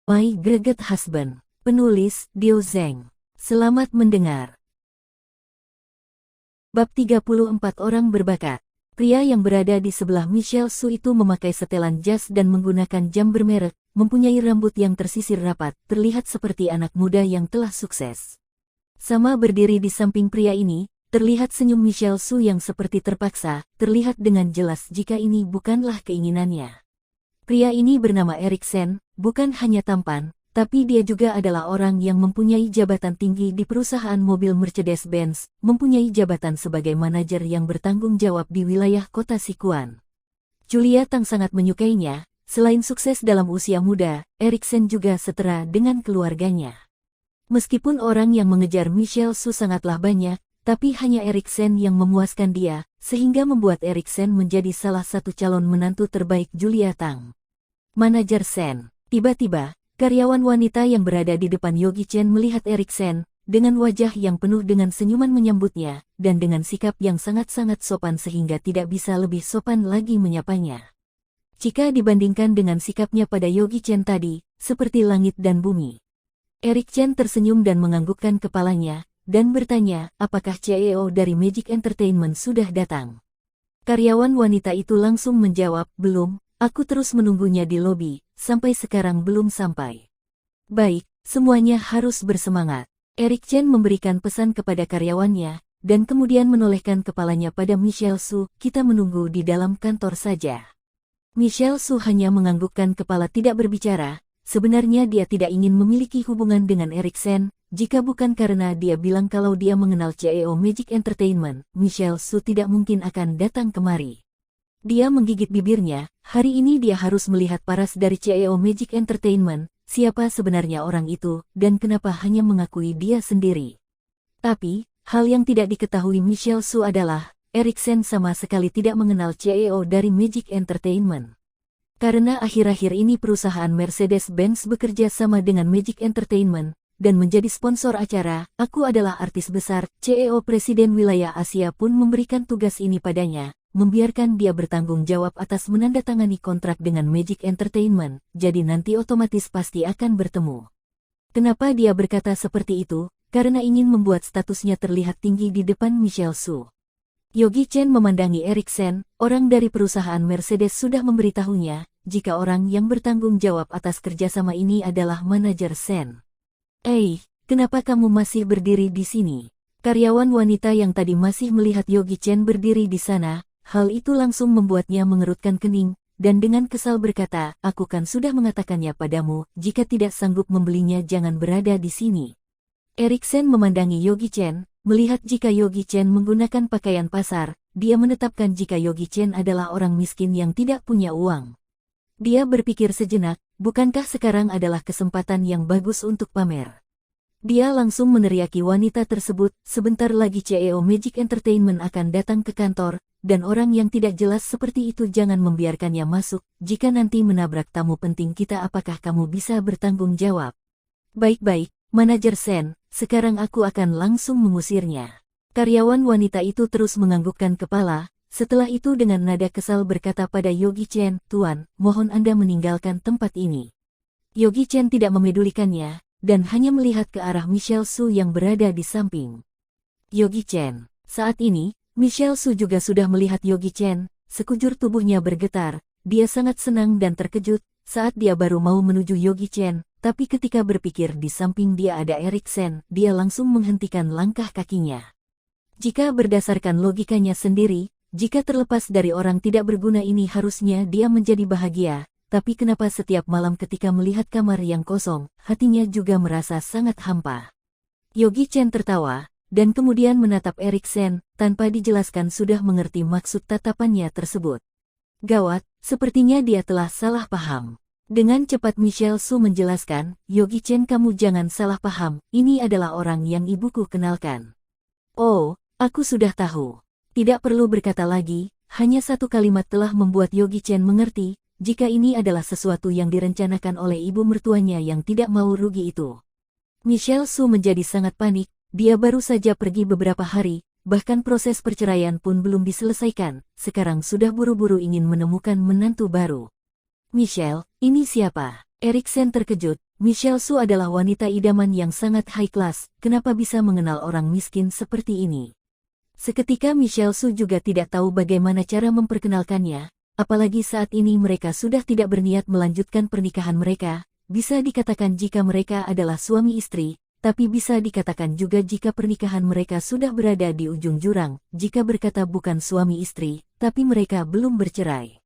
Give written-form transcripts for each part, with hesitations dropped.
My Greget Husband. Penulis, Dio Zheng. Selamat mendengar. Bab 34 Orang Berbakat. Pria yang berada di sebelah Michelle Su itu memakai setelan jas dan menggunakan jam bermerek, mempunyai rambut yang tersisir rapat, terlihat seperti anak muda yang telah sukses. Sama berdiri di samping pria ini, terlihat senyum Michelle Su yang seperti terpaksa, terlihat dengan jelas jika ini bukanlah keinginannya. Pria ini bernama Eriksen, bukan hanya tampan, tapi dia juga adalah orang yang mempunyai jabatan tinggi di perusahaan mobil Mercedes-Benz, mempunyai jabatan sebagai manajer yang bertanggung jawab di wilayah kota Sichuan. Julia Tang sangat menyukainya, selain sukses dalam usia muda, Eriksen juga setara dengan keluarganya. Meskipun orang yang mengejar Michelle Su sangatlah banyak, tapi hanya Eriksen yang memuaskan dia, sehingga membuat Eriksen menjadi salah satu calon menantu terbaik Julia Tang. Manajer Sen. Tiba-tiba, karyawan wanita yang berada di depan Yogi Chen melihat Eriksen, dengan wajah yang penuh dengan senyuman menyambutnya, dan dengan sikap yang sangat-sangat sopan sehingga tidak bisa lebih sopan lagi menyapanya. Jika dibandingkan dengan sikapnya pada Yogi Chen tadi, seperti langit dan bumi. Eriksen tersenyum dan menganggukkan kepalanya, dan bertanya, apakah CEO dari Magic Entertainment sudah datang? Karyawan wanita itu langsung menjawab, belum. Aku terus menunggunya di lobi, sampai sekarang belum sampai. Baik, semuanya harus bersemangat. Eriksen memberikan pesan kepada karyawannya, dan kemudian menolehkan kepalanya pada Michelle Su, kita menunggu di dalam kantor saja. Michelle Su hanya menganggukkan kepala tidak berbicara, sebenarnya dia tidak ingin memiliki hubungan dengan Eriksen, jika bukan karena dia bilang kalau dia mengenal CEO Magic Entertainment, Michelle Su tidak mungkin akan datang kemari. Dia menggigit bibirnya, hari ini dia harus melihat paras dari CEO Magic Entertainment, siapa sebenarnya orang itu, dan kenapa hanya mengakui dia sendiri. Tapi, hal yang tidak diketahui Michelle Su adalah, Eriksen sama sekali tidak mengenal CEO dari Magic Entertainment. Karena akhir-akhir ini perusahaan Mercedes-Benz bekerja sama dengan Magic Entertainment, dan menjadi sponsor acara, aku adalah artis besar, CEO Presiden Wilayah Asia pun memberikan tugas ini padanya. Membiarkan dia bertanggung jawab atas menandatangani kontrak dengan Magic Entertainment, jadi nanti otomatis pasti akan bertemu. Kenapa dia berkata seperti itu? Karena ingin membuat statusnya terlihat tinggi di depan Michelle Su. Yogi Chen memandangi Eriksen, orang dari perusahaan Mercedes sudah memberitahunya, jika orang yang bertanggung jawab atas kerjasama ini adalah manajer Sen. Kenapa kamu masih berdiri di sini? Karyawan wanita yang tadi masih melihat Yogi Chen berdiri di sana, hal itu langsung membuatnya mengerutkan kening, dan dengan kesal berkata, aku kan sudah mengatakannya padamu, jika tidak sanggup membelinya jangan berada di sini. Eriksen memandangi Yogi Chen, melihat jika Yogi Chen menggunakan pakaian pasar, dia menetapkan jika Yogi Chen adalah orang miskin yang tidak punya uang. Dia berpikir sejenak, bukankah sekarang adalah kesempatan yang bagus untuk pamer? Dia langsung meneriaki wanita tersebut, sebentar lagi CEO Magic Entertainment akan datang ke kantor, dan orang yang tidak jelas seperti itu jangan membiarkannya masuk, jika nanti menabrak tamu penting kita apakah kamu bisa bertanggung jawab? Baik-baik, manajer Sen, sekarang aku akan langsung mengusirnya. Karyawan wanita itu terus menganggukkan kepala, setelah itu dengan nada kesal berkata pada Yogi Chen, Tuan, mohon Anda meninggalkan tempat ini. Yogi Chen tidak memedulikannya, dan hanya melihat ke arah Michelle Su yang berada di samping Yogi Chen. Saat ini, Michelle Su juga sudah melihat Yogi Chen, sekujur tubuhnya bergetar, dia sangat senang dan terkejut, saat dia baru mau menuju Yogi Chen, tapi ketika berpikir di samping dia ada Eriksen, dia langsung menghentikan langkah kakinya. Jika berdasarkan logikanya sendiri, jika terlepas dari orang tidak berguna ini harusnya dia menjadi bahagia, tapi kenapa setiap malam ketika melihat kamar yang kosong, hatinya juga merasa sangat hampa. Yogi Chen tertawa, dan kemudian menatap Eriksen, tanpa dijelaskan sudah mengerti maksud tatapannya tersebut. Gawat, sepertinya dia telah salah paham. Dengan cepat Michelle Su menjelaskan, Yogi Chen kamu jangan salah paham, ini adalah orang yang ibuku kenalkan. Oh, aku sudah tahu. Tidak perlu berkata lagi, hanya satu kalimat telah membuat Yogi Chen mengerti, jika ini adalah sesuatu yang direncanakan oleh ibu mertuanya yang tidak mau rugi itu. Michelle Su menjadi sangat panik. Dia baru saja pergi beberapa hari, bahkan proses perceraian pun belum diselesaikan, sekarang sudah buru-buru ingin menemukan menantu baru. Michelle, ini siapa? Eriksen terkejut, Michelle Su adalah wanita idaman yang sangat high class, kenapa bisa mengenal orang miskin seperti ini? Seketika Michelle Su juga tidak tahu bagaimana cara memperkenalkannya, apalagi saat ini mereka sudah tidak berniat melanjutkan pernikahan mereka, bisa dikatakan jika mereka adalah suami istri, tapi bisa dikatakan juga jika pernikahan mereka sudah berada di ujung jurang, jika berkata bukan suami istri, tapi mereka belum bercerai.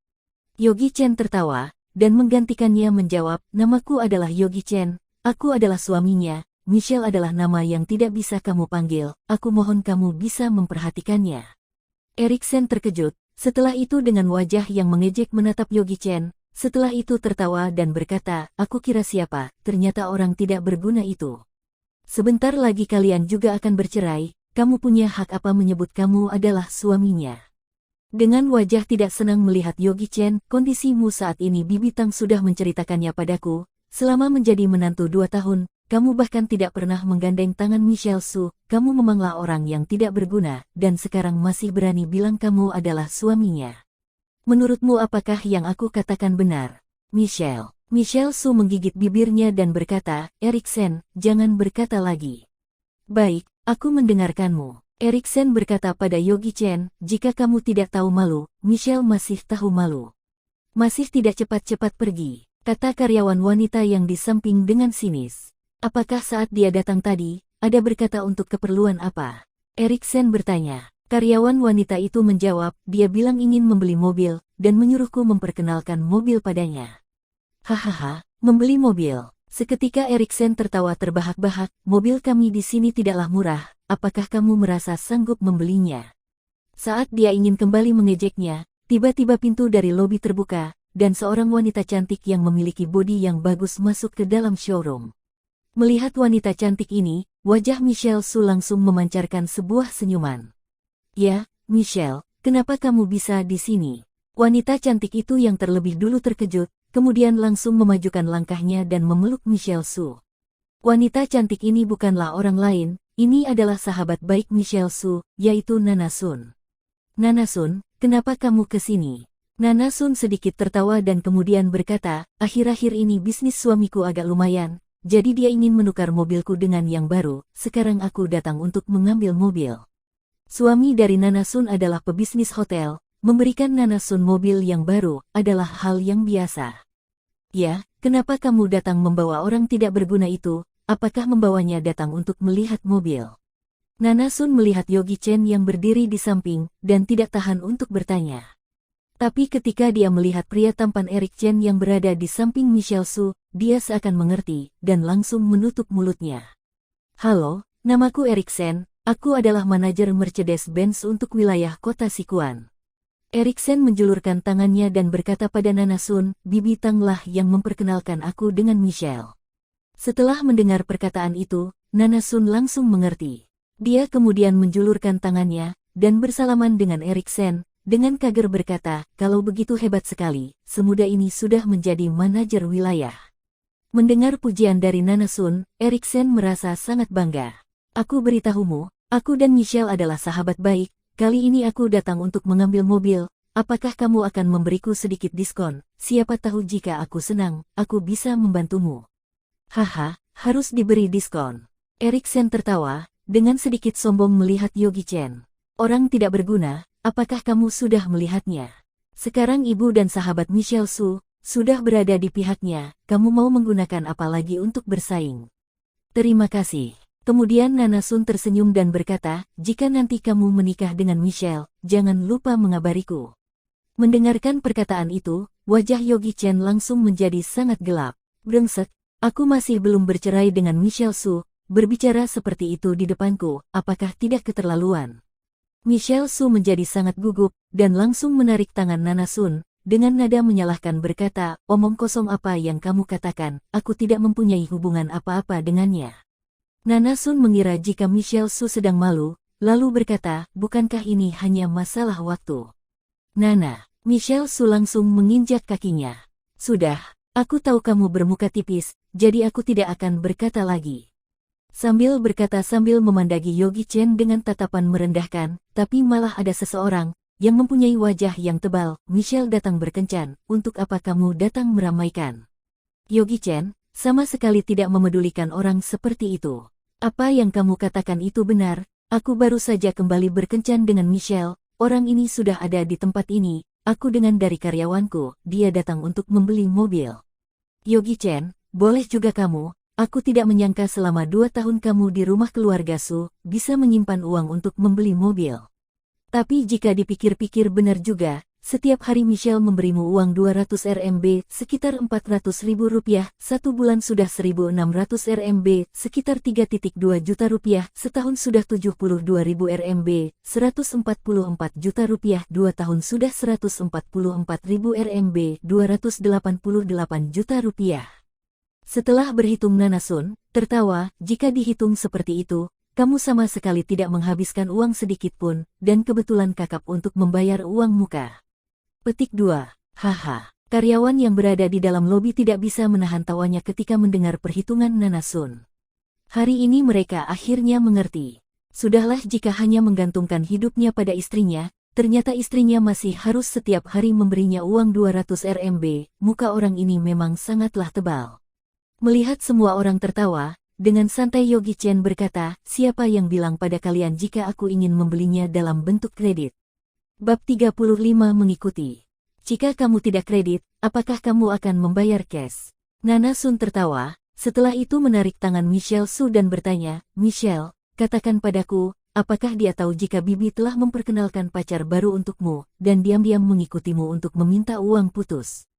Yogi Chen tertawa, dan menggantikannya menjawab, namaku adalah Yogi Chen, aku adalah suaminya. Michelle adalah nama yang tidak bisa kamu panggil, aku mohon kamu bisa memperhatikannya. Eriksen terkejut, setelah itu dengan wajah yang mengejek menatap Yogi Chen, setelah itu tertawa dan berkata, aku kira siapa, ternyata orang tidak berguna itu. Sebentar lagi kalian juga akan bercerai, kamu punya hak apa menyebut kamu adalah suaminya? Dengan wajah tidak senang melihat Yogi Chen, kondisimu saat ini Bibi Tang sudah menceritakannya padaku, selama menjadi menantu 2 tahun, kamu bahkan tidak pernah menggandeng tangan Michelle Su, kamu memanglah orang yang tidak berguna, dan sekarang masih berani bilang kamu adalah suaminya. Menurutmu apakah yang aku katakan benar? Michelle Su menggigit bibirnya dan berkata, Eriksen, jangan berkata lagi. Baik, aku mendengarkanmu. Eriksen berkata pada Yogi Chen, jika kamu tidak tahu malu, Michelle masih tahu malu. Masih tidak cepat-cepat pergi, kata karyawan wanita yang di samping dengan sinis. Apakah saat dia datang tadi, ada berkata untuk keperluan apa? Eriksen bertanya. Karyawan wanita itu menjawab, dia bilang ingin membeli mobil, dan menyuruhku memperkenalkan mobil padanya. Hahaha, membeli mobil. Seketika Eriksen tertawa terbahak-bahak, mobil kami di sini tidaklah murah, apakah kamu merasa sanggup membelinya? Saat dia ingin kembali mengejeknya, tiba-tiba pintu dari lobi terbuka, dan seorang wanita cantik yang memiliki bodi yang bagus masuk ke dalam showroom. Melihat wanita cantik ini, wajah Michelle Su langsung memancarkan sebuah senyuman. Ya, Michelle, kenapa kamu bisa di sini? Wanita cantik itu yang terlebih dulu terkejut, kemudian langsung memajukan langkahnya dan memeluk Michelle Su. Wanita cantik ini bukanlah orang lain, ini adalah sahabat baik Michelle Su, yaitu Nana Sun. Nana Sun, kenapa kamu ke sini? Nana Sun sedikit tertawa dan kemudian berkata, akhir-akhir ini bisnis suamiku agak lumayan, jadi dia ingin menukar mobilku dengan yang baru, sekarang aku datang untuk mengambil mobil. Suami dari Nana Sun adalah pebisnis hotel, memberikan Nana Sun mobil yang baru adalah hal yang biasa. Ya, kenapa kamu datang membawa orang tidak berguna itu, apakah membawanya datang untuk melihat mobil? Nana Sun melihat Yogi Chen yang berdiri di samping, dan tidak tahan untuk bertanya. Tapi ketika dia melihat pria tampan Erik Chen yang berada di samping Michelle Su, dia seakan mengerti, dan langsung menutup mulutnya. Halo, namaku Eriksen, aku adalah manajer Mercedes-Benz untuk wilayah kota Sichuan. Eriksen menjulurkan tangannya dan berkata pada Nana Sun, Bibi Tang lah yang memperkenalkan aku dengan Michelle. Setelah mendengar perkataan itu, Nana Sun langsung mengerti. Dia kemudian menjulurkan tangannya, dan bersalaman dengan Eriksen, dengan kaget berkata, kalau begitu hebat sekali, semudah ini sudah menjadi manajer wilayah. Mendengar pujian dari Nana Sun, Eriksen merasa sangat bangga. Aku beritahumu, aku dan Michelle adalah sahabat baik, kali ini aku datang untuk mengambil mobil, apakah kamu akan memberiku sedikit diskon? Siapa tahu jika aku senang, aku bisa membantumu. Haha, harus diberi diskon. Eriksen tertawa, dengan sedikit sombong melihat Yogi Chen. Orang tidak berguna, apakah kamu sudah melihatnya? Sekarang ibu dan sahabat Michelle Su sudah berada di pihaknya, kamu mau menggunakan apa lagi untuk bersaing? Terima kasih. Kemudian Nana Sun tersenyum dan berkata, jika nanti kamu menikah dengan Michelle, jangan lupa mengabariku. Mendengarkan perkataan itu, wajah Yogi Chen langsung menjadi sangat gelap. Brengsek, aku masih belum bercerai dengan Michelle Su, berbicara seperti itu di depanku, apakah tidak keterlaluan? Michelle Su menjadi sangat gugup, dan langsung menarik tangan Nana Sun, dengan nada menyalahkan berkata, omong kosong apa yang kamu katakan, aku tidak mempunyai hubungan apa-apa dengannya. Nana Sun mengira jika Michelle Su sedang malu, lalu berkata, bukankah ini hanya masalah waktu? Nana, Michelle Su langsung menginjak kakinya. Sudah, aku tahu kamu bermuka tipis, jadi aku tidak akan berkata lagi. Sambil berkata sambil memandangi Yogi Chen dengan tatapan merendahkan, tapi malah ada seseorang yang mempunyai wajah yang tebal. Michelle datang berkencan, untuk apa kamu datang meramaikan? Yogi Chen, sama sekali tidak memedulikan orang seperti itu. Apa yang kamu katakan itu benar, aku baru saja kembali berkencan dengan Michelle, orang ini sudah ada di tempat ini, aku dengan dari karyawanku, dia datang untuk membeli mobil. Yogi-chan, boleh juga kamu, aku tidak menyangka selama 2 tahun kamu di rumah keluarga Su, bisa menyimpan uang untuk membeli mobil. Tapi jika dipikir-pikir benar juga, setiap hari Michelle memberimu uang 200 RMB, sekitar 400.000 rupiah, 1 bulan sudah 1.600 RMB, sekitar 3,2 juta rupiah, setahun sudah 72.000 RMB, 144 juta rupiah, 2 tahun sudah 144.000 RMB, 288 juta rupiah. Setelah berhitung Nanasun, tertawa, jika dihitung seperti itu, kamu sama sekali tidak menghabiskan uang sedikit pun, dan kebetulan kakap untuk membayar uang muka. Petik 2. Haha. Karyawan yang berada di dalam lobi tidak bisa menahan tawanya ketika mendengar perhitungan Nanasun. Hari ini mereka akhirnya mengerti. Sudahlah jika hanya menggantungkan hidupnya pada istrinya, ternyata istrinya masih harus setiap hari memberinya uang 200 RMB, muka orang ini memang sangatlah tebal. Melihat semua orang tertawa, dengan santai Yogi-chan berkata, siapa yang bilang pada kalian jika aku ingin membelinya dalam bentuk kredit? Bab 35 mengikuti. Jika kamu tidak kredit, apakah kamu akan membayar cash? Nanasun tertawa, setelah itu menarik tangan Michelle Su dan bertanya, Michelle, katakan padaku, apakah dia tahu jika Bibi telah memperkenalkan pacar baru untukmu, dan diam-diam mengikutimu untuk meminta uang putus?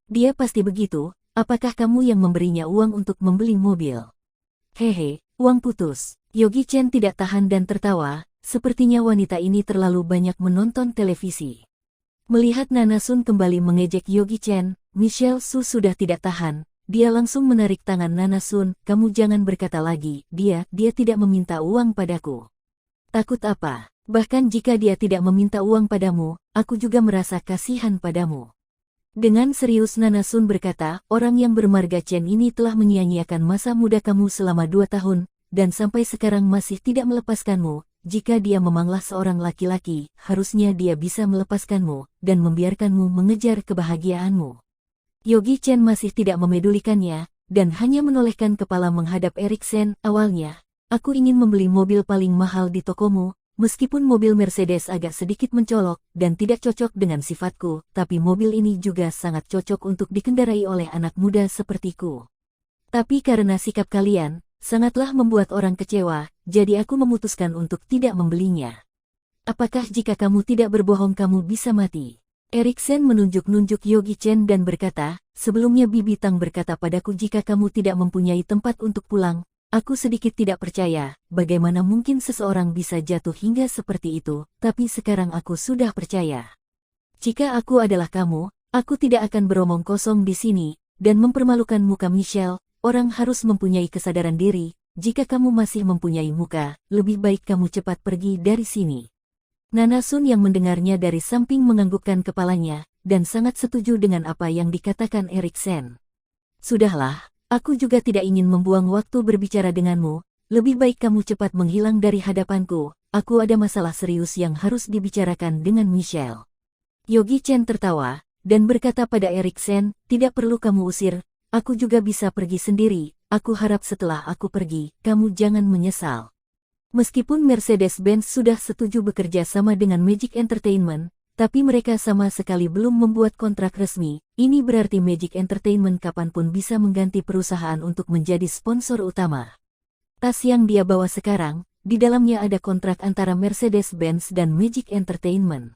Dia pasti begitu, apakah kamu yang memberinya uang untuk membeli mobil? Hehe, uang putus. Yogi-chan tidak tahan dan tertawa, sepertinya wanita ini terlalu banyak menonton televisi. Melihat Nanasun kembali mengejek Yogi-chan, Michelle Su sudah tidak tahan, dia langsung menarik tangan Nanasun, kamu jangan berkata lagi, dia tidak meminta uang padaku. Takut apa? Bahkan jika dia tidak meminta uang padamu, aku juga merasa kasihan padamu. Dengan serius Nanasun berkata, orang yang bermarga Chen ini telah menyia-nyiakan masa muda kamu selama 2 tahun, dan sampai sekarang masih tidak melepaskanmu. Jika dia memanglah seorang laki-laki, harusnya dia bisa melepaskanmu, dan membiarkanmu mengejar kebahagiaanmu. Yogi-chan masih tidak memedulikannya, dan hanya menolehkan kepala menghadap Eriksen. Awalnya, aku ingin membeli mobil paling mahal di tokomu, meskipun mobil Mercedes agak sedikit mencolok, dan tidak cocok dengan sifatku, tapi mobil ini juga sangat cocok untuk dikendarai oleh anak muda sepertiku. Tapi karena sikap kalian, sangatlah membuat orang kecewa, jadi aku memutuskan untuk tidak membelinya. Apakah jika kamu tidak berbohong kamu bisa mati? Eriksen menunjuk-nunjuk Yogi-chan dan berkata, sebelumnya Bibi Tang berkata padaku jika kamu tidak mempunyai tempat untuk pulang, aku sedikit tidak percaya, bagaimana mungkin seseorang bisa jatuh hingga seperti itu, tapi sekarang aku sudah percaya. Jika aku adalah kamu, aku tidak akan beromong kosong di sini, dan mempermalukan muka Michelle. Orang harus mempunyai kesadaran diri, jika kamu masih mempunyai muka, lebih baik kamu cepat pergi dari sini. Nanasun yang mendengarnya dari samping menganggukkan kepalanya, dan sangat setuju dengan apa yang dikatakan Eriksen. Sudahlah, aku juga tidak ingin membuang waktu berbicara denganmu, lebih baik kamu cepat menghilang dari hadapanku, aku ada masalah serius yang harus dibicarakan dengan Michelle. Yogi-chan tertawa, dan berkata pada Eriksen, tidak perlu kamu usir, aku juga bisa pergi sendiri, aku harap setelah aku pergi, kamu jangan menyesal. Meskipun Mercedes-Benz sudah setuju bekerja sama dengan Magic Entertainment, tapi mereka sama sekali belum membuat kontrak resmi, ini berarti Magic Entertainment kapanpun bisa mengganti perusahaan untuk menjadi sponsor utama. Tas yang dia bawa sekarang, di dalamnya ada kontrak antara Mercedes-Benz dan Magic Entertainment.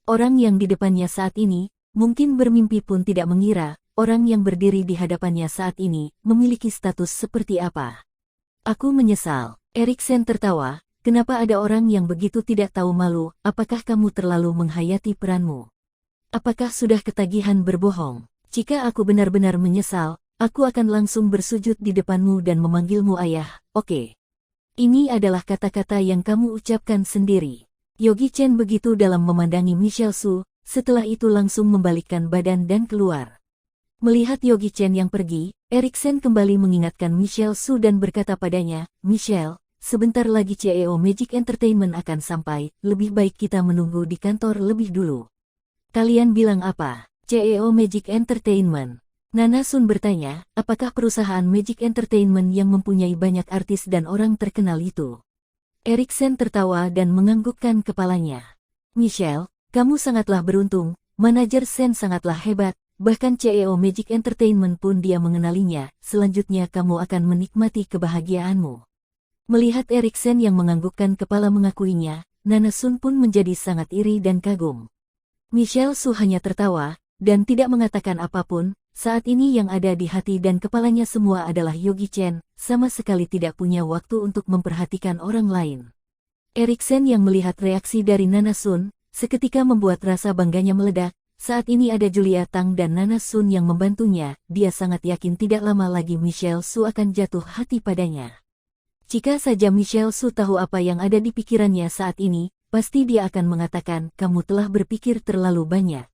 Orang yang di depannya saat ini, mungkin bermimpi pun tidak mengira, orang yang berdiri di hadapannya saat ini, memiliki status seperti apa. Aku menyesal. Eriksen tertawa, kenapa ada orang yang begitu tidak tahu malu, apakah kamu terlalu menghayati peranmu? Apakah sudah ketagihan berbohong? Jika aku benar-benar menyesal, aku akan langsung bersujud di depanmu dan memanggilmu ayah, oke? Ini adalah kata-kata yang kamu ucapkan sendiri. Yogi-chan begitu dalam memandangi Michelle Su, setelah itu langsung membalikkan badan dan keluar. Melihat Yogi-chan yang pergi, Eriksen kembali mengingatkan Michelle Su dan berkata padanya, Michelle, sebentar lagi CEO Magic Entertainment akan sampai, lebih baik kita menunggu di kantor lebih dulu. Kalian bilang apa? CEO Magic Entertainment. Nana Sun bertanya, apakah perusahaan Magic Entertainment yang mempunyai banyak artis dan orang terkenal itu? Eriksen tertawa dan menganggukkan kepalanya. Michelle, kamu sangatlah beruntung, manajer Sen sangatlah hebat, bahkan CEO Magic Entertainment pun dia mengenalinya, selanjutnya kamu akan menikmati kebahagiaanmu. Melihat Eriksen yang menganggukkan kepala mengakuinya, Nana Sun pun menjadi sangat iri dan kagum. Michelle Su hanya tertawa, dan tidak mengatakan apapun. Saat ini yang ada di hati dan kepalanya semua adalah Yogi Chen, sama sekali tidak punya waktu untuk memperhatikan orang lain. Eriksen yang melihat reaksi dari Nana Sun, seketika membuat rasa bangganya meledak. Saat ini ada Julia Tang dan Nana Sun yang membantunya, dia sangat yakin tidak lama lagi Michelle Su akan jatuh hati padanya. Jika saja Michelle Su tahu apa yang ada di pikirannya saat ini, pasti dia akan mengatakan, kamu telah berpikir terlalu banyak.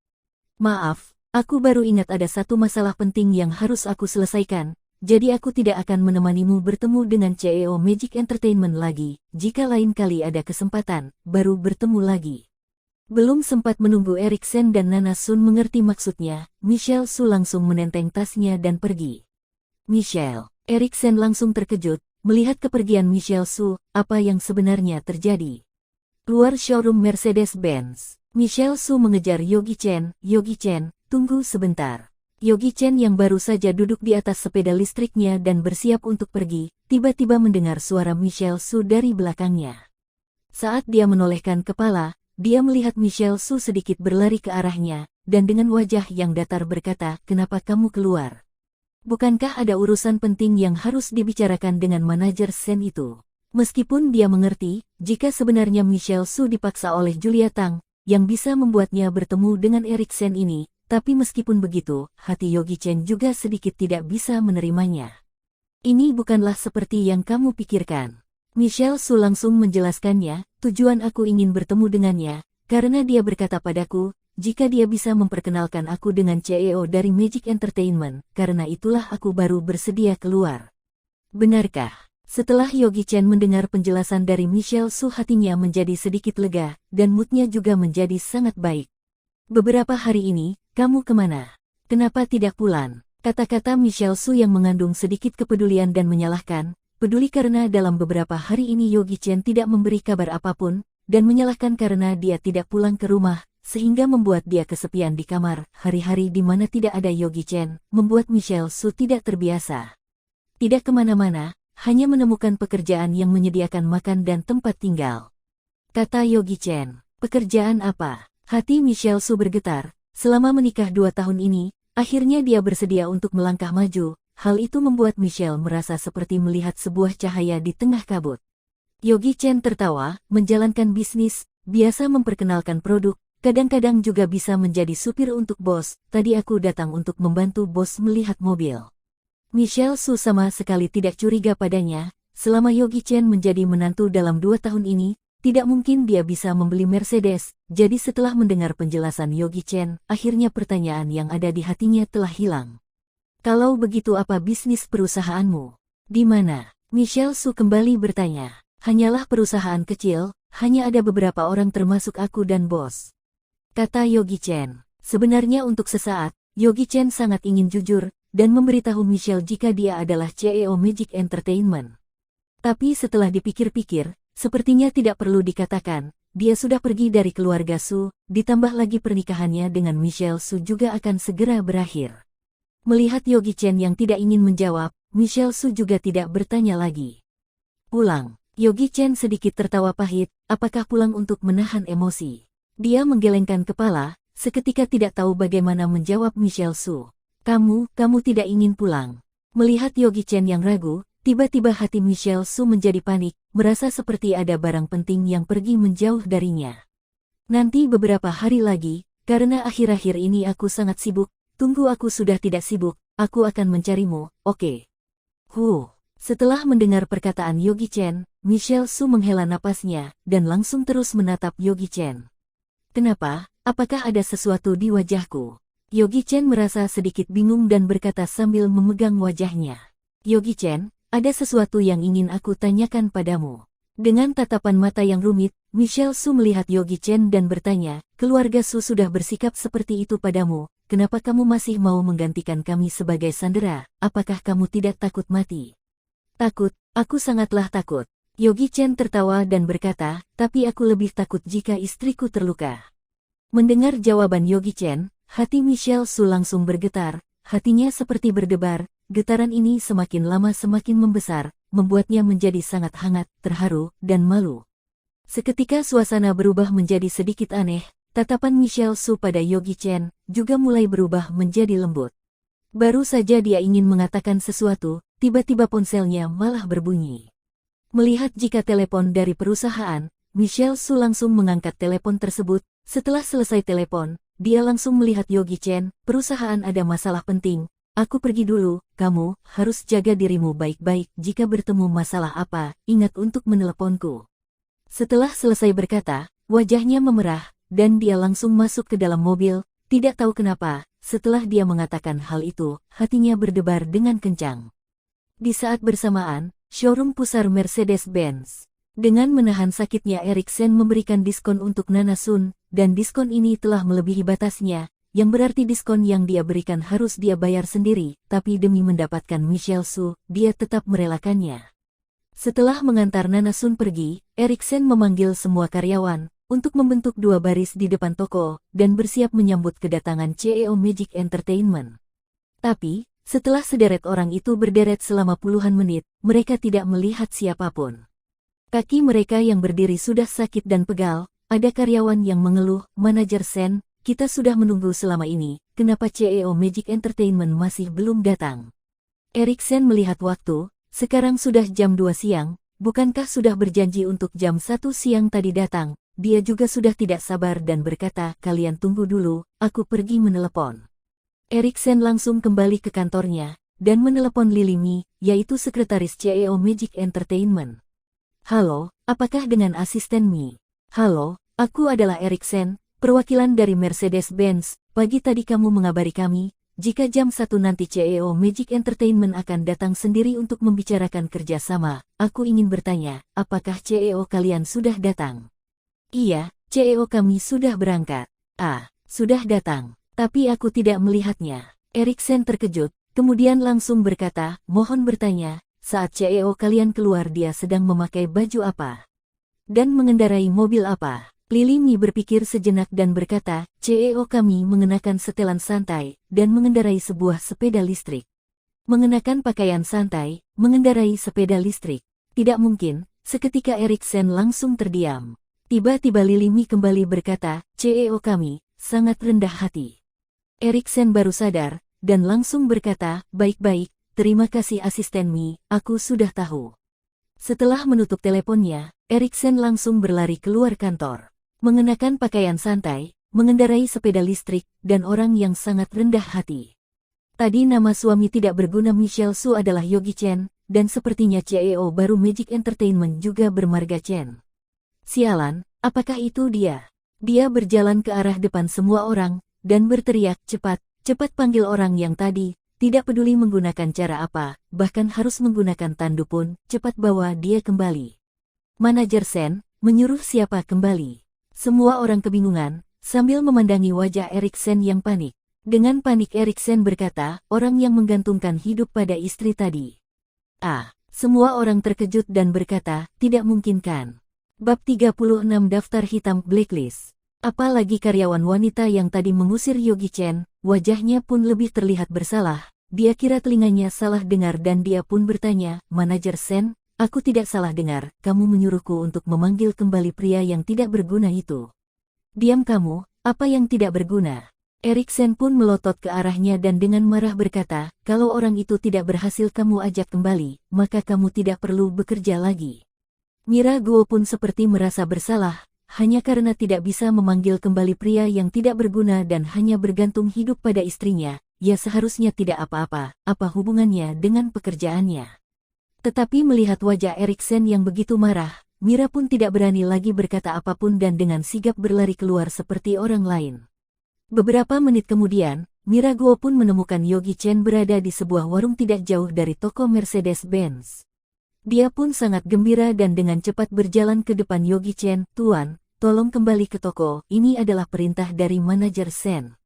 Maaf. Aku baru ingat ada satu masalah penting yang harus aku selesaikan, jadi aku tidak akan menemanimu bertemu dengan CEO Magic Entertainment lagi, jika lain kali ada kesempatan, baru bertemu lagi. Belum sempat menunggu Eriksen dan Nana Sun mengerti maksudnya, Michelle Su langsung menenteng tasnya dan pergi. Michelle, Eriksen langsung terkejut, melihat kepergian Michelle Su, apa yang sebenarnya terjadi. Luar showroom Mercedes-Benz, Michelle Su mengejar Yogi Chen, tunggu sebentar. Yogi Chen yang baru saja duduk di atas sepeda listriknya dan bersiap untuk pergi, tiba-tiba mendengar suara Michelle Su dari belakangnya. Saat dia menolehkan kepala, dia melihat Michelle Su sedikit berlari ke arahnya, dan dengan wajah yang datar berkata, kenapa kamu keluar? Bukankah ada urusan penting yang harus dibicarakan dengan manajer Sen itu? Meskipun dia mengerti, jika sebenarnya Michelle Su dipaksa oleh Julia Tang, yang bisa membuatnya bertemu dengan Eriksen ini, tapi meskipun begitu, hati Yogi Chen juga sedikit tidak bisa menerimanya. Ini bukanlah seperti yang kamu pikirkan. Michelle Su langsung menjelaskannya, tujuan aku ingin bertemu dengannya, karena dia berkata padaku, jika dia bisa memperkenalkan aku dengan CEO dari Magic Entertainment, karena itulah aku baru bersedia keluar. Benarkah? Setelah Yogi Chen mendengar penjelasan dari Michelle Su, hatinya menjadi sedikit lega, dan moodnya juga menjadi sangat baik. Beberapa hari ini, kamu kemana? Kenapa tidak pulang? Kata-kata Michelle Su yang mengandung sedikit kepedulian dan menyalahkan, peduli karena dalam beberapa hari ini Yogi Chen tidak memberi kabar apapun, dan menyalahkan karena dia tidak pulang ke rumah, sehingga membuat dia kesepian di kamar. Hari-hari di mana tidak ada Yogi Chen, membuat Michelle Su tidak terbiasa. Tidak kemana-mana, hanya menemukan pekerjaan yang menyediakan makan dan tempat tinggal. Kata Yogi Chen, pekerjaan apa? Hati Michelle Su bergetar, selama menikah 2 tahun ini, akhirnya dia bersedia untuk melangkah maju, hal itu membuat Michelle merasa seperti melihat sebuah cahaya di tengah kabut. Yogi Chen tertawa, menjalankan bisnis, biasa memperkenalkan produk, kadang-kadang juga bisa menjadi supir untuk bos, tadi aku datang untuk membantu bos melihat mobil. Michelle Su sama sekali tidak curiga padanya, selama Yogi Chen menjadi menantu dalam 2 tahun ini, tidak mungkin dia bisa membeli Mercedes, jadi setelah mendengar penjelasan Yogi Chen, akhirnya pertanyaan yang ada di hatinya telah hilang. Kalau begitu apa bisnis perusahaanmu? Di mana? Michelle Su kembali bertanya. Hanyalah perusahaan kecil, hanya ada beberapa orang termasuk aku dan bos. Kata Yogi Chen. Sebenarnya untuk sesaat, Yogi Chen sangat ingin jujur, dan memberitahu Michelle jika dia adalah CEO Magic Entertainment. Tapi setelah dipikir-pikir, sepertinya tidak perlu dikatakan, dia sudah pergi dari keluarga Su, ditambah lagi pernikahannya dengan Michelle Su juga akan segera berakhir. Melihat Yogi Chen yang tidak ingin menjawab, Michelle Su juga tidak bertanya lagi. Pulang. Yogi Chen sedikit tertawa pahit, apakah pulang untuk menahan emosi? Dia menggelengkan kepala, seketika tidak tahu bagaimana menjawab Michelle Su. Kamu tidak ingin pulang. Melihat Yogi Chen yang ragu, tiba-tiba hati Michelle Su menjadi panik, merasa seperti ada barang penting yang pergi menjauh darinya. Nanti beberapa hari lagi, karena akhir-akhir ini aku sangat sibuk, tunggu aku sudah tidak sibuk, aku akan mencarimu, oke? Setelah mendengar perkataan Yogi Chen, Michelle Su menghela napasnya, dan langsung terus menatap Yogi Chen. Kenapa? Apakah ada sesuatu di wajahku? Yogi Chen merasa sedikit bingung dan berkata sambil memegang wajahnya. Yogi Chen, ada sesuatu yang ingin aku tanyakan padamu. Dengan tatapan mata yang rumit, Michelle Su melihat Yogi Chen dan bertanya, keluarga Su sudah bersikap seperti itu padamu, kenapa kamu masih mau menggantikan kami sebagai sandera? Apakah kamu tidak takut mati? Takut, aku sangatlah takut. Yogi Chen tertawa dan berkata, tapi aku lebih takut jika istriku terluka. Mendengar jawaban Yogi Chen, hati Michelle Su langsung bergetar, hatinya seperti berdebar, getaran ini semakin lama semakin membesar, membuatnya menjadi sangat hangat, terharu, dan malu. Seketika suasana berubah menjadi sedikit aneh, tatapan Michelle Su pada Yogi Chen juga mulai berubah menjadi lembut. Baru saja dia ingin mengatakan sesuatu, tiba-tiba ponselnya malah berbunyi. Melihat jika telepon dari perusahaan, Michelle Su langsung mengangkat telepon tersebut. Setelah selesai telepon, dia langsung melihat Yogi Chen, perusahaan ada masalah penting. Aku pergi dulu, kamu harus jaga dirimu baik-baik. Jika bertemu masalah apa, ingat untuk meneleponku. Setelah selesai berkata, wajahnya memerah, dan dia langsung masuk ke dalam mobil. Tidak tahu kenapa, setelah dia mengatakan hal itu, hatinya berdebar dengan kencang. Di saat bersamaan, showroom pusar Mercedes-Benz. Dengan menahan sakitnya, Eriksen memberikan diskon untuk Nana Sun, dan diskon ini telah melebihi batasnya, yang berarti diskon yang dia berikan harus dia bayar sendiri, tapi demi mendapatkan Michelle Su, dia tetap merelakannya. Setelah mengantar Nana Sun pergi, Eriksen memanggil semua karyawan untuk membentuk 2 baris di depan toko dan bersiap menyambut kedatangan CEO Magic Entertainment. Tapi, setelah sederet orang itu berderet selama puluhan menit, mereka tidak melihat siapapun. Kaki mereka yang berdiri sudah sakit dan pegal, ada karyawan yang mengeluh, "Manajer Sen, kita sudah menunggu selama ini, kenapa CEO Magic Entertainment masih belum datang?" Eriksen melihat waktu. Sekarang sudah jam 2 siang, bukankah sudah berjanji untuk jam 1 siang tadi datang? Dia juga sudah tidak sabar dan berkata, kalian tunggu dulu, aku pergi menelepon. Eriksen langsung kembali ke kantornya, dan menelepon Lily Mi, yaitu sekretaris CEO Magic Entertainment. Halo, apakah dengan asisten Mi? Halo, aku adalah Eriksen, perwakilan dari Mercedes-Benz, pagi tadi kamu mengabari kami, jika jam 1 nanti CEO Magic Entertainment akan datang sendiri untuk membicarakan kerjasama. Aku ingin bertanya, apakah CEO kalian sudah datang? Iya, CEO kami sudah berangkat. Sudah datang. Tapi aku tidak melihatnya. Eriksen terkejut, kemudian langsung berkata, mohon bertanya, saat CEO kalian keluar dia sedang memakai baju apa? Dan mengendarai mobil apa? Lily Mi berpikir sejenak dan berkata, CEO kami mengenakan setelan santai, dan mengendarai sebuah sepeda listrik. Mengenakan pakaian santai, mengendarai sepeda listrik. Tidak mungkin, seketika Eriksen langsung terdiam. Tiba-tiba Lily Mi kembali berkata, CEO kami, sangat rendah hati. Eriksen baru sadar, dan langsung berkata, baik-baik, terima kasih asisten Mi, aku sudah tahu. Setelah menutup teleponnya, Eriksen langsung berlari keluar kantor. Mengenakan pakaian santai, mengendarai sepeda listrik, dan orang yang sangat rendah hati. Tadi nama suami tidak berguna Michelle Su adalah Yogi Chen, dan sepertinya CEO baru Magic Entertainment juga bermarga Chen. Sialan, apakah itu dia? Dia berjalan ke arah depan semua orang, dan berteriak, cepat, cepat panggil orang yang tadi, tidak peduli menggunakan cara apa, bahkan harus menggunakan tandu pun, cepat bawa dia kembali. Manajer Sen, menyuruh siapa kembali? Semua orang kebingungan, sambil memandangi wajah Eriksen yang panik. Dengan panik Eriksen berkata, orang yang menggantungkan hidup pada istri tadi. Semua orang terkejut dan berkata, tidak mungkin kan. Bab 36 Daftar Hitam Blacklist. Apalagi karyawan wanita yang tadi mengusir Yogi Chen, wajahnya pun lebih terlihat bersalah. Dia kira telinganya salah dengar dan dia pun bertanya, Manajer Sen, aku tidak salah dengar, kamu menyuruhku untuk memanggil kembali pria yang tidak berguna itu. Diam kamu, apa yang tidak berguna? Eriksen pun melotot ke arahnya dan dengan marah berkata, kalau orang itu tidak berhasil kamu ajak kembali, maka kamu tidak perlu bekerja lagi. Mira Guo pun seperti merasa bersalah, hanya karena tidak bisa memanggil kembali pria yang tidak berguna dan hanya bergantung hidup pada istrinya, ya seharusnya tidak apa-apa, apa hubungannya dengan pekerjaannya. Tetapi melihat wajah Eriksen yang begitu marah, Mira pun tidak berani lagi berkata apapun dan dengan sigap berlari keluar seperti orang lain. Beberapa menit kemudian, Mira Guo pun menemukan Yogi Chen berada di sebuah warung tidak jauh dari toko Mercedes-Benz. Dia pun sangat gembira dan dengan cepat berjalan ke depan Yogi Chen, Tuan, tolong kembali ke toko, ini adalah perintah dari Manajer Sen.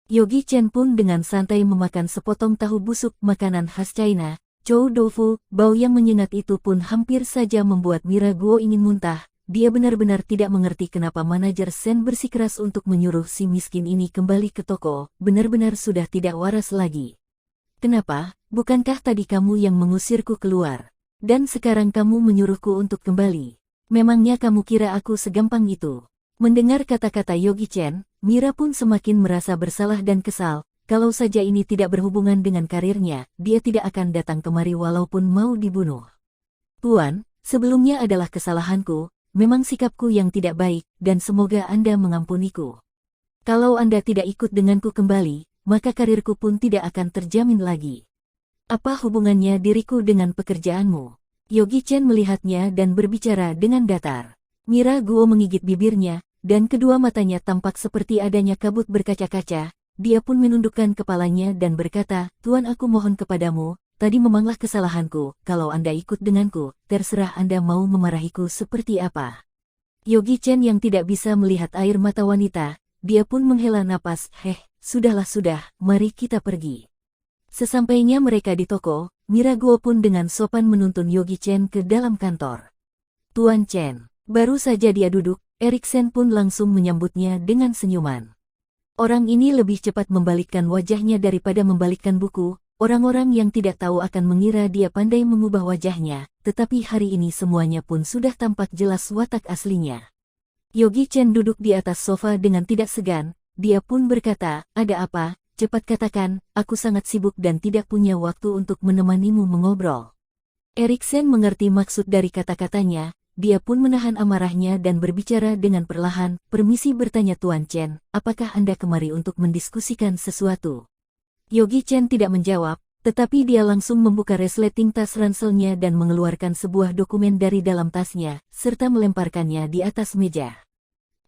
Yogi Chen pun dengan santai memakan sepotong tahu busuk makanan khas China, chow tofu. Bau yang menyengat itu pun hampir saja membuat Mira Guo ingin muntah. Dia benar-benar tidak mengerti kenapa manajer Sen bersikeras untuk menyuruh si miskin ini kembali ke toko, benar-benar sudah tidak waras lagi. Kenapa? Bukankah tadi kamu yang mengusirku keluar? Dan sekarang kamu menyuruhku untuk kembali. Memangnya kamu kira aku segampang itu? Mendengar kata-kata Yogi Chen, Mira pun semakin merasa bersalah dan kesal. Kalau saja ini tidak berhubungan dengan karirnya, dia tidak akan datang kemari walaupun mau dibunuh. Tuan, sebelumnya adalah kesalahanku, memang sikapku yang tidak baik, dan semoga Anda mengampuniku. Kalau Anda tidak ikut denganku kembali, maka karirku pun tidak akan terjamin lagi. Apa hubungannya diriku dengan pekerjaanmu? Yogi Chen melihatnya dan berbicara dengan datar. Mira Guo menggigit bibirnya, dan kedua matanya tampak seperti adanya kabut berkaca-kaca. Dia pun menundukkan kepalanya dan berkata, Tuan, aku mohon kepadamu, tadi memanglah kesalahanku, kalau Anda ikut denganku, terserah Anda mau memarahiku seperti apa. Yogi Chen yang tidak bisa melihat air mata wanita, dia pun menghela napas, sudah, mari kita pergi. Sesampainya mereka di toko, Mira Guo pun dengan sopan menuntun Yogi Chen ke dalam kantor. Tuan Chen, baru saja dia duduk, Eriksen pun langsung menyambutnya dengan senyuman. Orang ini lebih cepat membalikkan wajahnya daripada membalikkan buku. Orang-orang yang tidak tahu akan mengira dia pandai mengubah wajahnya, tetapi hari ini semuanya pun sudah tampak jelas watak aslinya. Yogi Chen duduk di atas sofa dengan tidak segan, dia pun berkata, ada apa? Cepat katakan, aku sangat sibuk dan tidak punya waktu untuk menemanimu mengobrol. Eriksen mengerti maksud dari kata-katanya, dia pun menahan amarahnya dan berbicara dengan perlahan, permisi bertanya Tuan Chen, apakah Anda kemari untuk mendiskusikan sesuatu? Yogi Chen tidak menjawab, tetapi dia langsung membuka resleting tas ranselnya dan mengeluarkan sebuah dokumen dari dalam tasnya, serta melemparkannya di atas meja.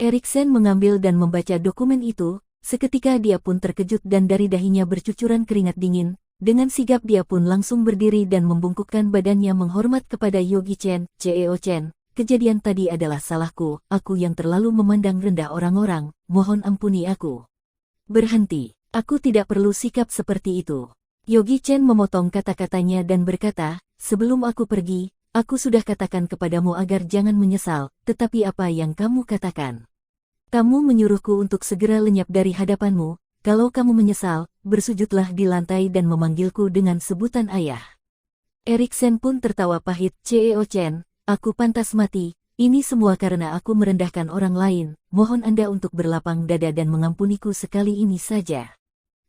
Eriksen mengambil dan membaca dokumen itu, seketika dia pun terkejut dan dari dahinya bercucuran keringat dingin. Dengan sigap dia pun langsung berdiri dan membungkukkan badannya menghormat kepada Yogi Chen, CEO Chen. Kejadian tadi adalah salahku, aku yang terlalu memandang rendah orang-orang, mohon ampuni aku. Berhenti, aku tidak perlu sikap seperti itu. Yogi Chen memotong kata-katanya dan berkata, sebelum aku pergi, aku sudah katakan kepadamu agar jangan menyesal, tetapi apa yang kamu katakan? Kamu menyuruhku untuk segera lenyap dari hadapanmu, kalau kamu menyesal, bersujudlah di lantai dan memanggilku dengan sebutan ayah. Eriksen pun tertawa pahit, CEO Chen. Aku pantas mati, ini semua karena aku merendahkan orang lain, mohon Anda untuk berlapang dada dan mengampuniku sekali ini saja.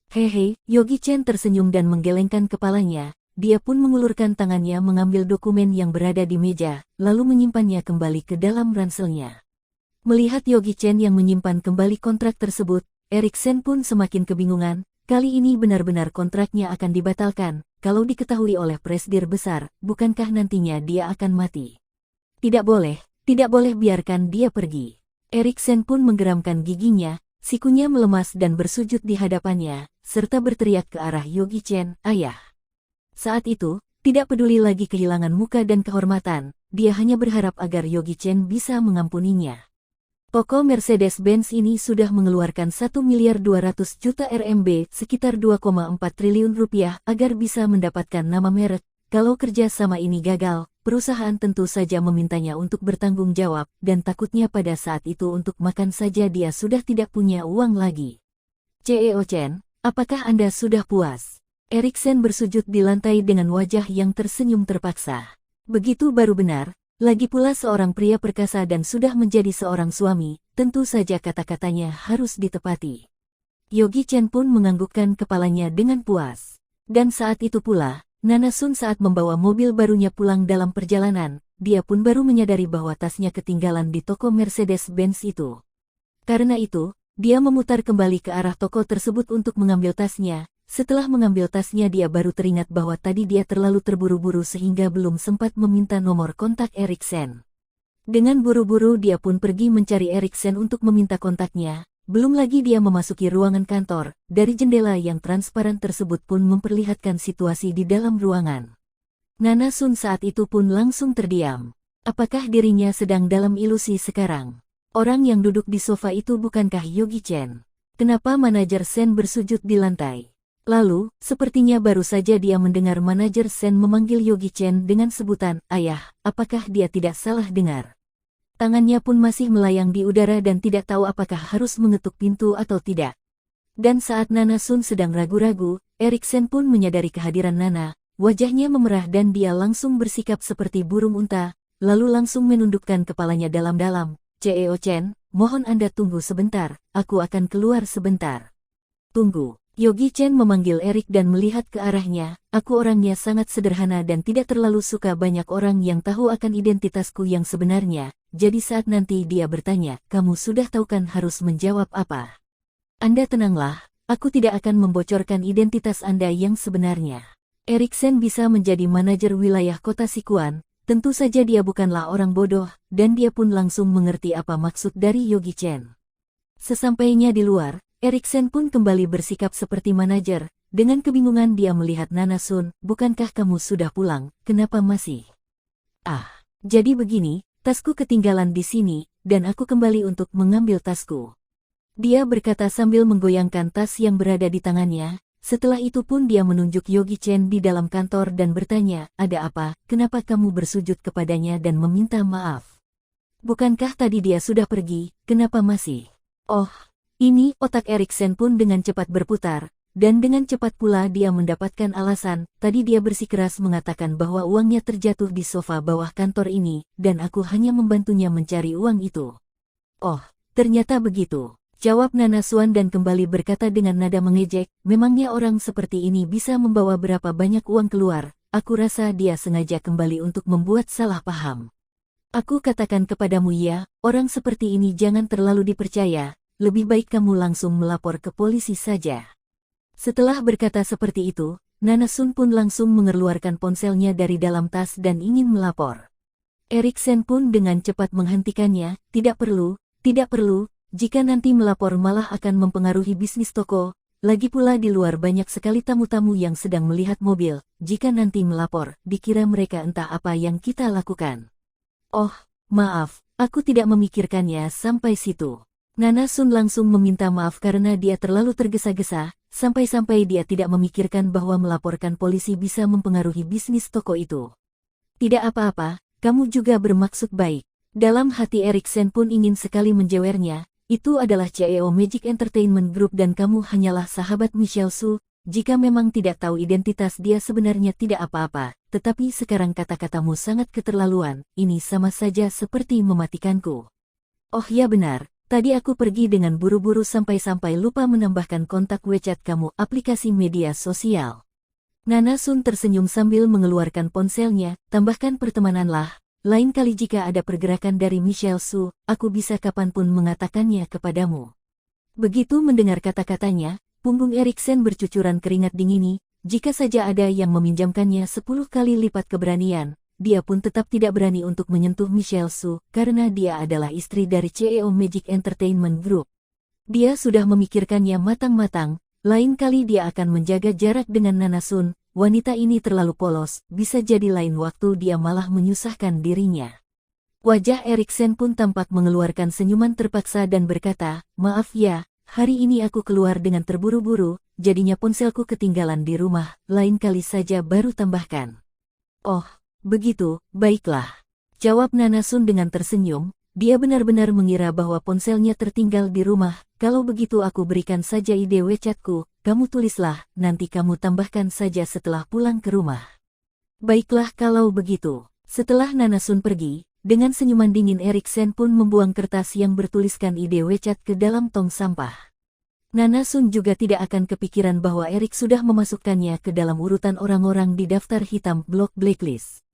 Hehe, Yogi Chen tersenyum dan menggelengkan kepalanya, dia pun mengulurkan tangannya mengambil dokumen yang berada di meja, lalu menyimpannya kembali ke dalam ranselnya. Melihat Yogi Chen yang menyimpan kembali kontrak tersebut, Eriksen pun semakin kebingungan, kali ini benar-benar kontraknya akan dibatalkan, kalau diketahui oleh presidir besar, bukankah nantinya dia akan mati? Tidak boleh biarkan dia pergi. Eriksen pun menggeramkan giginya, sikunya melemas dan bersujud di hadapannya, serta berteriak ke arah Yogi Chen, ayah. Saat itu, tidak peduli lagi kehilangan muka dan kehormatan, dia hanya berharap agar Yogi Chen bisa mengampuninya. Toko Mercedes-Benz ini sudah mengeluarkan 1.200 juta RMB, sekitar 2,4 triliun rupiah, agar bisa mendapatkan nama merek. Kalau kerja sama ini gagal, perusahaan tentu saja memintanya untuk bertanggung jawab, dan takutnya pada saat itu untuk makan saja dia sudah tidak punya uang lagi. CEO Chen, apakah Anda sudah puas? Eriksen bersujud di lantai dengan wajah yang tersenyum terpaksa. Begitu baru benar, lagi pula seorang pria perkasa dan sudah menjadi seorang suami, tentu saja kata-katanya harus ditepati. Yogi Chen pun menganggukkan kepalanya dengan puas. Dan saat itu pula, Nana Sun saat membawa mobil barunya pulang dalam perjalanan, dia pun baru menyadari bahwa tasnya ketinggalan di toko Mercedes-Benz itu. Karena itu, dia memutar kembali ke arah toko tersebut untuk mengambil tasnya. Setelah mengambil tasnya dia baru teringat bahwa tadi dia terlalu terburu-buru sehingga belum sempat meminta nomor kontak Eriksen. Dengan buru-buru dia pun pergi mencari Eriksen untuk meminta kontaknya. Belum lagi dia memasuki ruangan kantor, dari jendela yang transparan tersebut pun memperlihatkan situasi di dalam ruangan. Nana Sun saat itu pun langsung terdiam. Apakah dirinya sedang dalam ilusi sekarang? Orang yang duduk di sofa itu bukankah Yogi Chen? Kenapa manajer Sen bersujud di lantai? Lalu, sepertinya baru saja dia mendengar manajer Sen memanggil Yogi Chen dengan sebutan, "Ayah," apakah dia tidak salah dengar? Tangannya pun masih melayang di udara dan tidak tahu apakah harus mengetuk pintu atau tidak. Dan saat Nana Sun sedang ragu-ragu, Eriksen pun menyadari kehadiran Nana. Wajahnya memerah dan dia langsung bersikap seperti burung unta, lalu langsung menundukkan kepalanya dalam-dalam. "CEO Chen, mohon Anda tunggu sebentar, aku akan keluar sebentar." "Tunggu." Yogi Chen memanggil Erik dan melihat ke arahnya. "Aku orangnya sangat sederhana dan tidak terlalu suka banyak orang yang tahu akan identitasku yang sebenarnya, jadi saat nanti dia bertanya, kamu sudah tahu kan harus menjawab apa?" "Anda tenanglah, aku tidak akan membocorkan identitas Anda yang sebenarnya." Eriksen bisa menjadi manajer wilayah kota Sichuan, tentu saja dia bukanlah orang bodoh, dan dia pun langsung mengerti apa maksud dari Yogi Chen. Sesampainya di luar, Eriksen pun kembali bersikap seperti manajer. Dengan kebingungan dia melihat Nana Sun, "Bukankah kamu sudah pulang, kenapa masih?" "Ah, jadi begini, tasku ketinggalan di sini, dan aku kembali untuk mengambil tasku." Dia berkata sambil menggoyangkan tas yang berada di tangannya. Setelah itu pun dia menunjuk Yogi Chen di dalam kantor dan bertanya, "Ada apa? Kenapa kamu bersujud kepadanya dan meminta maaf? Bukankah tadi dia sudah pergi, kenapa masih?" "Oh, ini," otak Eriksen pun dengan cepat berputar, dan dengan cepat pula dia mendapatkan alasan. "Tadi dia bersikeras mengatakan bahwa uangnya terjatuh di sofa bawah kantor ini, dan aku hanya membantunya mencari uang itu." "Oh, ternyata begitu," jawab Nana Sun dan kembali berkata dengan nada mengejek, "Memangnya orang seperti ini bisa membawa berapa banyak uang keluar? Aku rasa dia sengaja kembali untuk membuat salah paham. Aku katakan kepadamu ya, orang seperti ini jangan terlalu dipercaya, lebih baik kamu langsung melapor ke polisi saja." Setelah berkata seperti itu, Nana Sun pun langsung mengeluarkan ponselnya dari dalam tas dan ingin melapor. Eriksen pun dengan cepat menghentikannya, "Tidak perlu, tidak perlu. Jika nanti melapor malah akan mempengaruhi bisnis toko, lagi pula di luar banyak sekali tamu-tamu yang sedang melihat mobil, jika nanti melapor, dikira mereka entah apa yang kita lakukan." "Oh, maaf, aku tidak memikirkannya sampai situ." Nana Sun langsung meminta maaf karena dia terlalu tergesa-gesa, sampai-sampai dia tidak memikirkan bahwa melaporkan polisi bisa mempengaruhi bisnis toko itu. "Tidak apa-apa, kamu juga bermaksud baik." Dalam hati Eriksen pun ingin sekali menjewernya. "Itu adalah CEO Magic Entertainment Group dan kamu hanyalah sahabat Michelle Su. Jika memang tidak tahu identitas dia sebenarnya tidak apa-apa, tetapi sekarang kata-katamu sangat keterlaluan, ini sama saja seperti mematikanku." "Oh ya benar, tadi aku pergi dengan buru-buru sampai-sampai lupa menambahkan kontak WeChat kamu aplikasi media sosial." Nana Sun tersenyum sambil mengeluarkan ponselnya, "Tambahkan pertemananlah. Lain kali jika ada pergerakan dari Michelle Su, aku bisa kapanpun mengatakannya kepadamu." Begitu mendengar kata-katanya, punggung Eriksen bercucuran keringat dingin. Jika saja ada yang meminjamkannya 10 kali lipat keberanian, dia pun tetap tidak berani untuk menyentuh Michelle Su, karena dia adalah istri dari CEO Magic Entertainment Group. Dia sudah memikirkannya matang-matang, lain kali dia akan menjaga jarak dengan Nana Sun. Wanita ini terlalu polos, bisa jadi lain waktu dia malah menyusahkan dirinya. Wajah Eriksen pun tampak mengeluarkan senyuman terpaksa dan berkata, "Maaf ya, hari ini aku keluar dengan terburu-buru, jadinya ponselku ketinggalan di rumah, lain kali saja baru tambahkan." "Oh, begitu, baiklah," jawab Nana Sun dengan tersenyum. Dia benar-benar mengira bahwa ponselnya tertinggal di rumah. "Kalau begitu aku berikan saja ide WeChatku, kamu tulislah, nanti kamu tambahkan saja setelah pulang ke rumah." "Baiklah kalau begitu." Setelah Nana Sun pergi, dengan senyuman dingin Eriksen pun membuang kertas yang bertuliskan ide WeChat ke dalam tong sampah. Nana Sun juga tidak akan kepikiran bahwa Erik sudah memasukkannya ke dalam urutan orang-orang di daftar hitam blok blacklist.